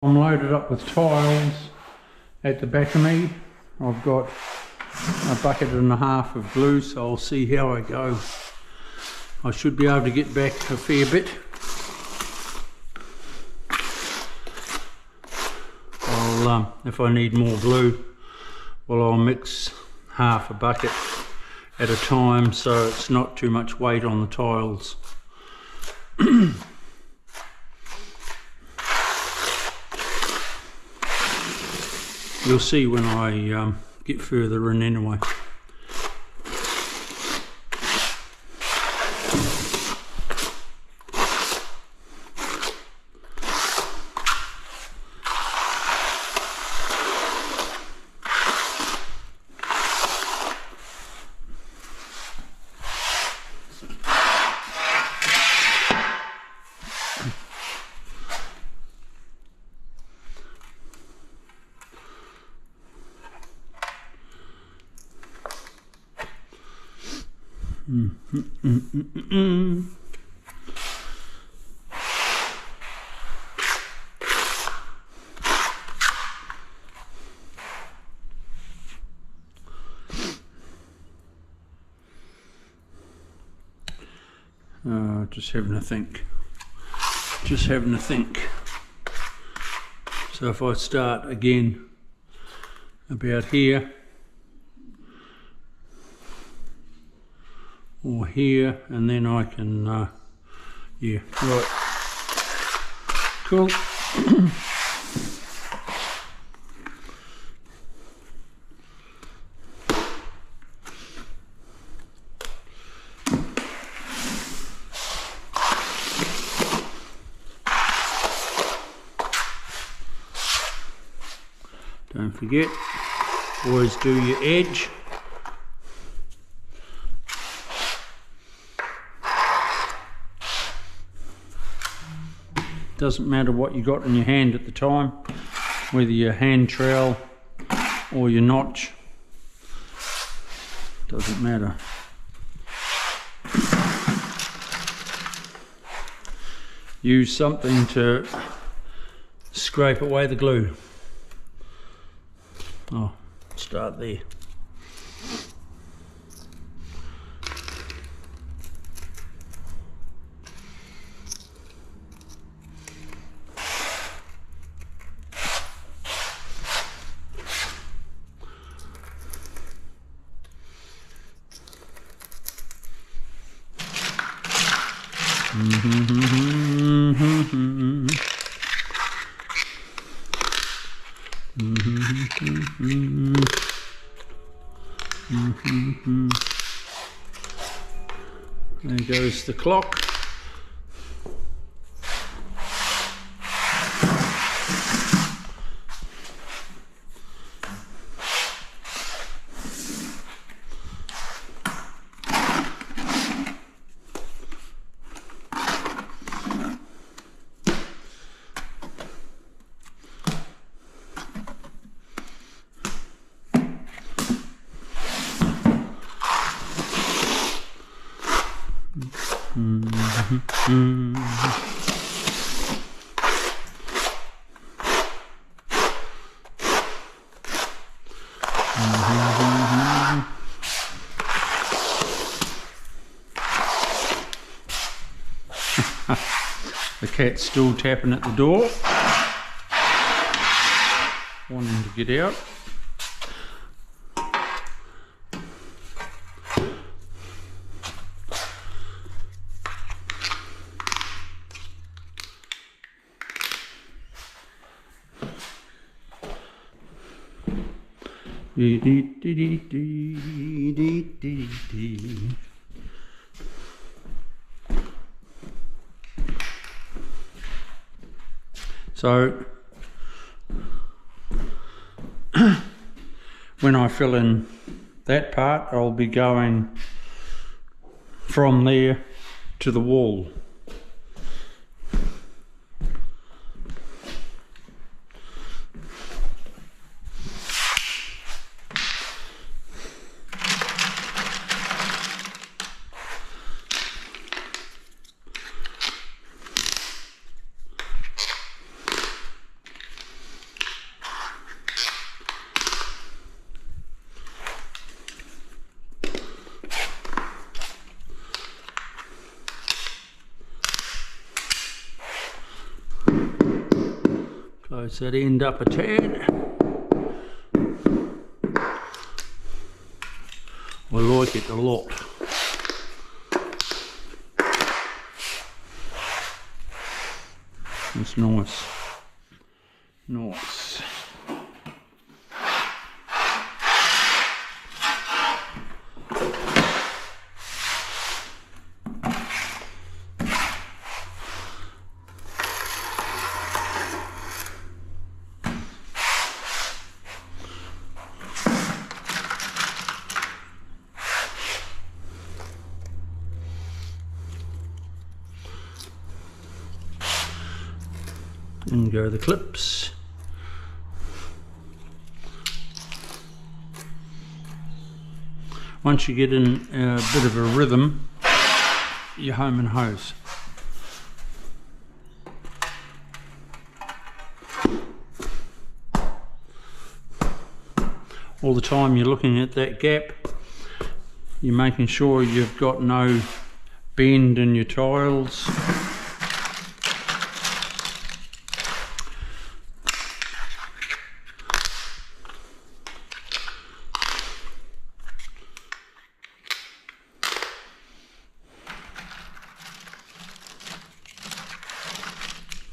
I'm loaded up with tiles at the back of me. I've got a bucket and a half of glue, so I'll see how I go. I should be able to get back a fair bit. If I need more glue, well, I'll mix half a bucket at a time so it's not too much weight on the tiles. You'll see when I get further in anyway. Just having a think. So if I start again about here or here, and then I can yeah, right, cool. Don't forget, always do your edge. Doesn't matter what you got in your hand at the time, whether your hand trowel or your notch, doesn't matter. Use something to scrape away the glue. Oh, start there. There goes the clock. The cat's still tapping at the door, wanting to get out. So when I fill in that part, I'll be going from there to the wall. Close that end up a tad. I like it a lot. It's nice. Nice. And go the clips. Once you get in a bit of a rhythm, you're home and hose. All the time you're looking at that gap, you're making sure you've got no bend in your tiles.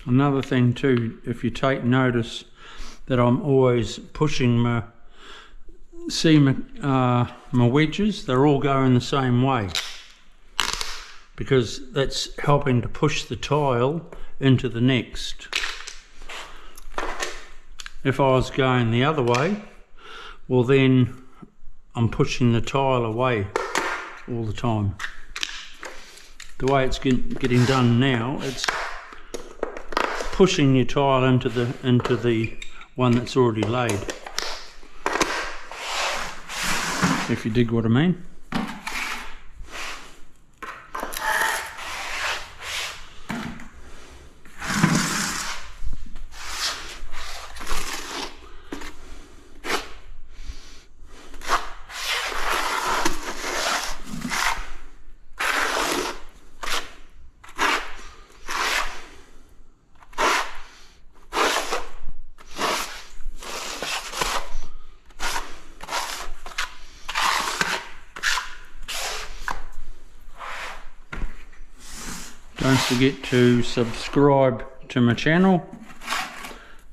Another thing too, if you take notice that I'm always pushing my wedges, they're all going the same way, because that's helping to push the tile into the next. If I was going the other way, well then I'm pushing the tile away all the time. The way it's getting done now, it's pushing your tile into the one that's already laid, if you dig what I mean. Don't forget to subscribe to my channel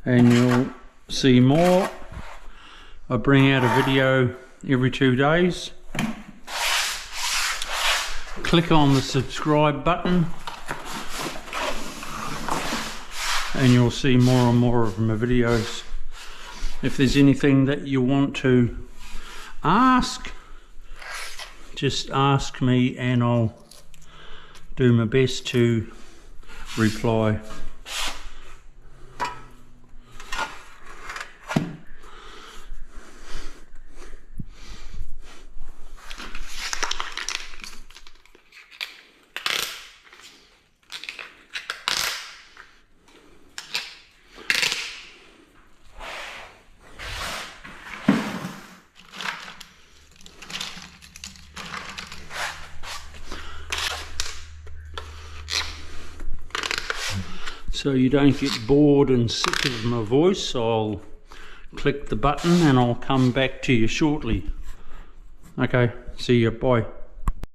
and you'll see more. I bring out a video every 2 days. Click on the subscribe button and you'll see more and more of my videos. If there's anything that you want to ask, just ask me and I'll do my best to reply. So you don't get bored and sick of my voice, I'll click the button and I'll come back to you shortly. Okay, see you, bye.